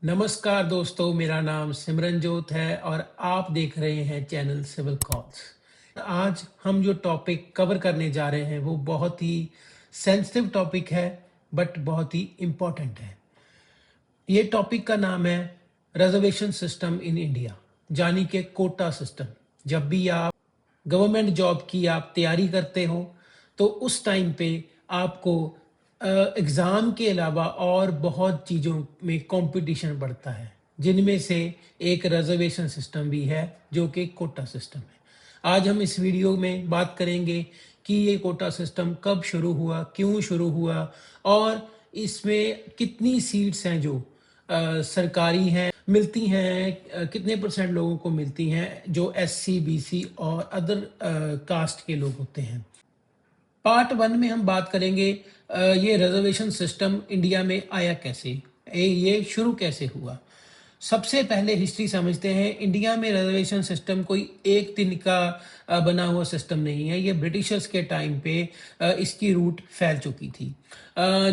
नमस्कार दोस्तों, मेरा नाम सिमरनजोत है और आप देख रहे हैं चैनल सिविल कॉल्स। आज हम जो टॉपिक कवर करने जा रहे हैं वो बहुत ही सेंसिटिव टॉपिक है, बट बहुत ही इम्पोर्टेंट है। ये टॉपिक का नाम है रिजर्वेशन सिस्टम इन इंडिया, यानी कि कोटा सिस्टम। जब भी आप गवर्नमेंट जॉब की आप तैयारी करते हो तो उस टाइम पे आपको एग्ज़ाम के अलावा और बहुत चीज़ों में कंपटीशन बढ़ता है, जिनमें से एक रिजर्वेशन सिस्टम भी है जो कि कोटा सिस्टम है। आज हम इस वीडियो में बात करेंगे कि ये कोटा सिस्टम कब शुरू हुआ, क्यों शुरू हुआ और इसमें कितनी सीट्स हैं जो सरकारी हैं, मिलती हैं, कितने परसेंट लोगों को मिलती हैं जो एससी, बीसी और अदर कास्ट के लोग होते हैं। पार्ट वन में हम बात करेंगे ये रिजर्वेशन सिस्टम इंडिया में आया कैसे, ये शुरू कैसे हुआ। सबसे पहले हिस्ट्री समझते हैं। इंडिया में रिजर्वेशन सिस्टम कोई एक दिन का बना हुआ सिस्टम नहीं है। ये ब्रिटिशर्स के टाइम पे इसकी रूट फैल चुकी थी।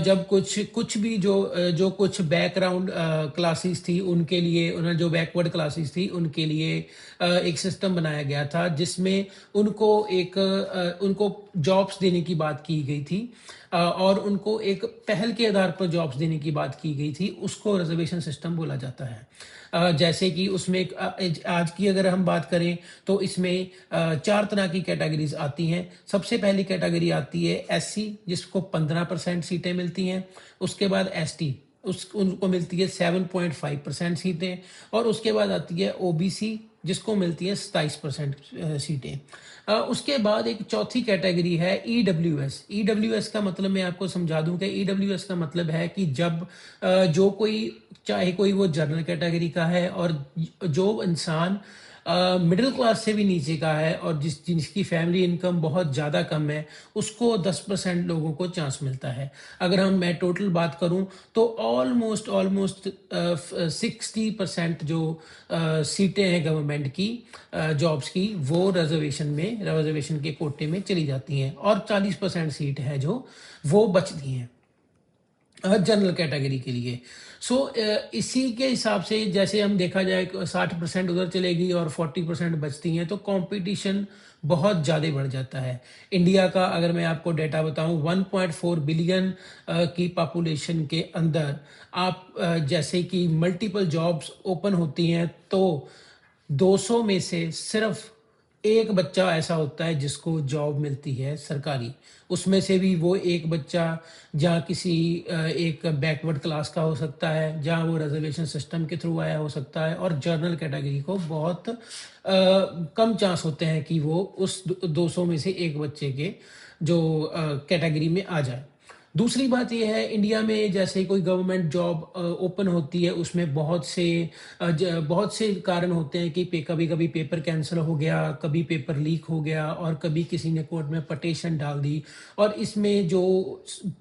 जब कुछ कुछ भी जो कुछ बैकग्राउंड क्लासेस थी उनके लिए, उन्हें जो बैकवर्ड क्लासेस थी उनके लिए एक सिस्टम बनाया गया था जिसमें उनको जॉब्स देने की बात की गई थी और उनको एक पहल के आधार पर जॉब्स देने की बात की गई थी। उसको रिजर्वेशन सिस्टम बोला जाता है। जैसे कि उसमें आज की अगर हम बात करें तो इसमें चार तरह की कैटेगरीज आती हैं। सबसे पहली कैटेगरी आती है एससी, जिसको 15% सीटें मिलती हैं। उसके बाद एसटी, उनको मिलती है 7.5% सीटें। और उसके बाद आती है ओबीसी, जिसको मिलती है 27% सीटें। उसके बाद एक चौथी कैटेगरी है ईडब्ल्यूएस। ईडब्ल्यूएस का मतलब मैं आपको समझा दूं कि ईडब्ल्यूएस का मतलब है कि जब जो कोई, चाहे कोई वो जनरल कैटेगरी का है और जो इंसान मिडिल क्लास से भी नीचे का है और जिसकी फैमिली इनकम बहुत ज़्यादा कम है, उसको 10% लोगों को चांस मिलता है। अगर मैं टोटल बात करूं तो ऑलमोस्ट 60% जो सीटें हैं गवर्नमेंट की जॉब्स की, वो रिजर्वेशन के कोटे में चली जाती हैं और 40% सीट है जो वो बचती हैं जनरल कैटेगरी के लिए। इसी के हिसाब से जैसे हम देखा जाए 60% उधर चलेगी और 40% बचती हैं, तो कंपटीशन बहुत ज़्यादा बढ़ जाता है। इंडिया का अगर मैं आपको डेटा बताऊं, 1.4 बिलियन की पॉपुलेशन के अंदर आप जैसे कि मल्टीपल जॉब्स ओपन होती हैं तो 200 में से सिर्फ एक बच्चा ऐसा होता है जिसको जॉब मिलती है सरकारी। उसमें से भी वो एक बच्चा जहाँ किसी एक बैकवर्ड क्लास का हो सकता है, जहाँ वो रिजर्वेशन सिस्टम के थ्रू आया हो सकता है, और जनरल कैटेगरी को बहुत कम चांस होते हैं कि वो उस 200 में से एक बच्चे के जो कैटेगरी में आ जाए। दूसरी बात यह है, इंडिया में जैसे कोई गवर्नमेंट जॉब ओपन होती है, उसमें बहुत से कारण होते हैं कि कभी कभी पेपर कैंसिल हो गया, कभी पेपर लीक हो गया और कभी किसी ने कोर्ट में पटिशन डाल दी, और इसमें जो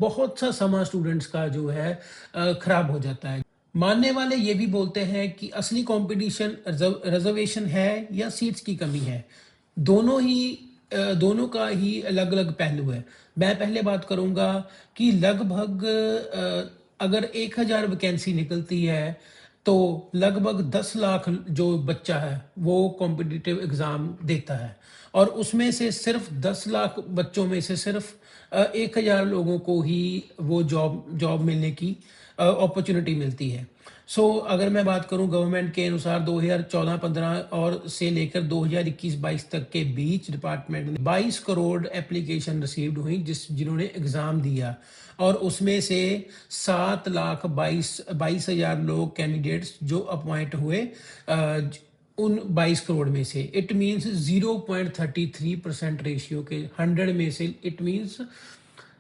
बहुत सा समा स्टूडेंट्स का जो है खराब हो जाता है। मानने वाले ये भी बोलते हैं कि असली कंपटीशन रिजर्वेशन है या सीट्स की कमी है। दोनों का ही अलग अलग पहलू है। मैं पहले बात करूंगा कि लगभग अगर 1000 वैकेंसी निकलती है तो लगभग 10 लाख जो बच्चा है वो कॉम्पिटिटिव एग्जाम देता है, और उसमें से सिर्फ 10 लाख बच्चों में से सिर्फ 1000 लोगों को ही वो जॉब मिलने की अपॉर्चुनिटी मिलती है। अगर मैं बात करूं गवर्नमेंट के अनुसार 2014-15 और से लेकर 2021-22 तक के बीच डिपार्टमेंट ने 22 करोड़ एप्लीकेशन रिसीव्ड हुई जिन्होंने एग्जाम दिया, और उसमें से 7,22,22 हजार लोग कैंडिडेट्स जो अपॉइंट हुए उन 22 करोड़ में से। इट मीन्स 0.33% रेशियो के 100 में से, इट मीन्स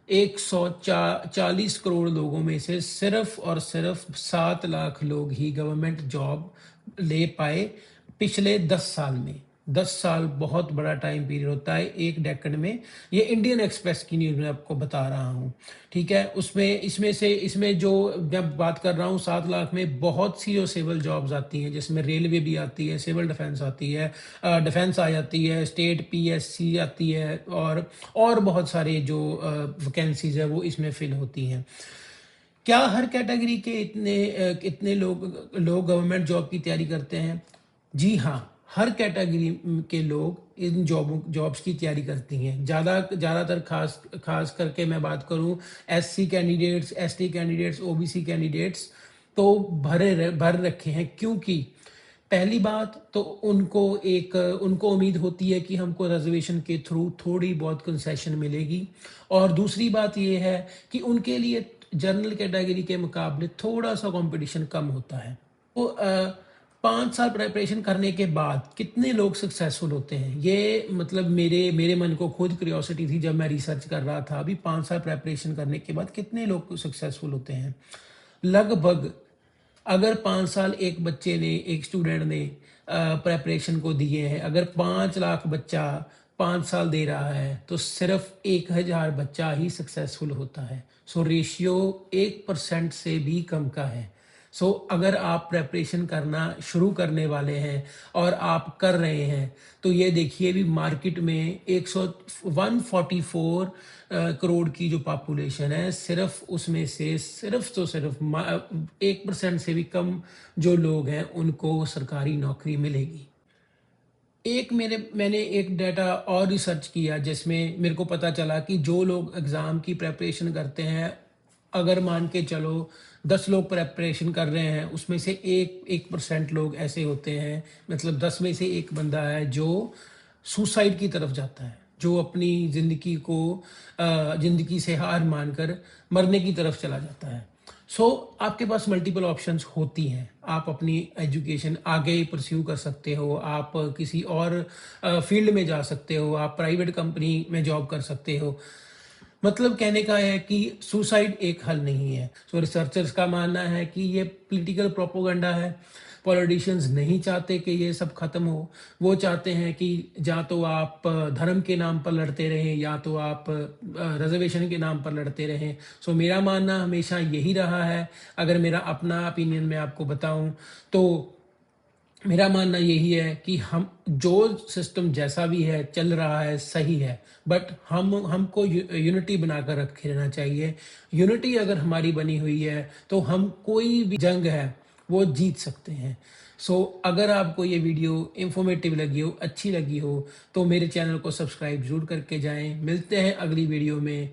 140 करोड़ लोगों में से सिर्फ और सिर्फ 7 लाख लोग ही गवर्नमेंट जॉब ले पाए पिछले 10 साल में। 10 साल बहुत बड़ा टाइम पीरियड होता है एक डेकेड में। ये इंडियन एक्सप्रेस की न्यूज़ में आपको बता रहा हूँ, ठीक है। इसमें जो मैं बात कर रहा हूँ 7 लाख में बहुत सी जो सिविल जॉब्स आती हैं, जिसमें रेलवे भी आती है, सिविल डिफेंस आती है, डिफेंस आ जाती है, स्टेट पीएससी आती है, और बहुत सारे जो वैकेंसीज है वो इसमें फिल होती हैं। क्या हर कैटेगरी के इतने लोग गवर्नमेंट जॉब की तैयारी करते हैं? जी हाँ, हर कैटेगरी के लोग इन जॉब्स की तैयारी करती हैं। ज़्यादातर खास करके मैं बात करूँ SC candidates, ST candidates, OBC candidates तो भर रखे हैं, क्योंकि पहली बात तो उनको उम्मीद होती है कि हमको रिजर्वेशन के थ्रू थोड़ी बहुत कंसेशन मिलेगी, और दूसरी बात ये है कि उनके लिए जनरल कैटेगरी के मुकाबले थोड़ा सा कंपटीशन कम होता है। तो 5 साल प्रिपरेशन करने के बाद कितने लोग सक्सेसफुल होते हैं, ये मतलब मेरे मन को खुद क्यूरियोसिटी थी जब मैं रिसर्च कर रहा था। अभी 5 साल प्रिपरेशन करने के बाद कितने लोग सक्सेसफुल होते हैं? लगभग, अगर 5 साल एक स्टूडेंट ने प्रेपरेशन को दिए हैं, अगर 5 लाख बच्चा 5 साल दे रहा है, तो सिर्फ 1,000 बच्चा ही सक्सेसफुल होता है। सो रेशियो 1% से भी कम का है। सो अगर आप प्रेपरेशन करना शुरू करने वाले हैं और आप कर रहे हैं, तो ये देखिए भी मार्केट में 144 करोड़ की जो पॉपुलेशन है, सिर्फ उसमें से सिर्फ 1% से भी कम जो लोग हैं उनको सरकारी नौकरी मिलेगी। मैंने एक डाटा और रिसर्च किया जिसमें मेरे को पता चला कि जो लोग एग्ज़ाम की प्रिपरेशन करते हैं, अगर मान के चलो 10 लोग प्रिपरेशन कर रहे हैं, उसमें से 1% लोग ऐसे होते हैं, मतलब 10 में से 1 बंदा है जो सुसाइड की तरफ जाता है, जो अपनी ज़िंदगी से हार मानकर मरने की तरफ चला जाता है। सो आपके पास मल्टीपल ऑप्शंस होती हैं। आप अपनी एजुकेशन आगे परस्यू कर सकते हो, आप किसी और फील्ड में जा सकते हो, आप प्राइवेट कंपनी में जॉब कर सकते हो। मतलब कहने का है कि सुसाइड एक हल नहीं है। सो रिसर्चर्स का मानना है कि ये पॉलिटिकल प्रोपेगेंडा है। पॉलिटिशियंस नहीं चाहते कि ये सब खत्म हो। वो चाहते हैं कि या तो आप धर्म के नाम पर लड़ते रहें, या तो आप रिजर्वेशन के नाम पर लड़ते रहें। सो मेरा मानना हमेशा यही रहा है। अगर मेरा अपना ओपिनियन मैं आपको बताऊं, तो मेरा मानना यही है कि हम जो सिस्टम जैसा भी है चल रहा है सही है, बट हमको यूनिटी बनाकर रखे रहना चाहिए। यूनिटी अगर हमारी बनी हुई है तो हम कोई भी जंग है वो जीत सकते हैं। सो अगर आपको ये वीडियो इंफॉर्मेटिव लगी हो, अच्छी लगी हो, तो मेरे चैनल को सब्सक्राइब जरूर करके जाएं। मिलते हैं अगली वीडियो में।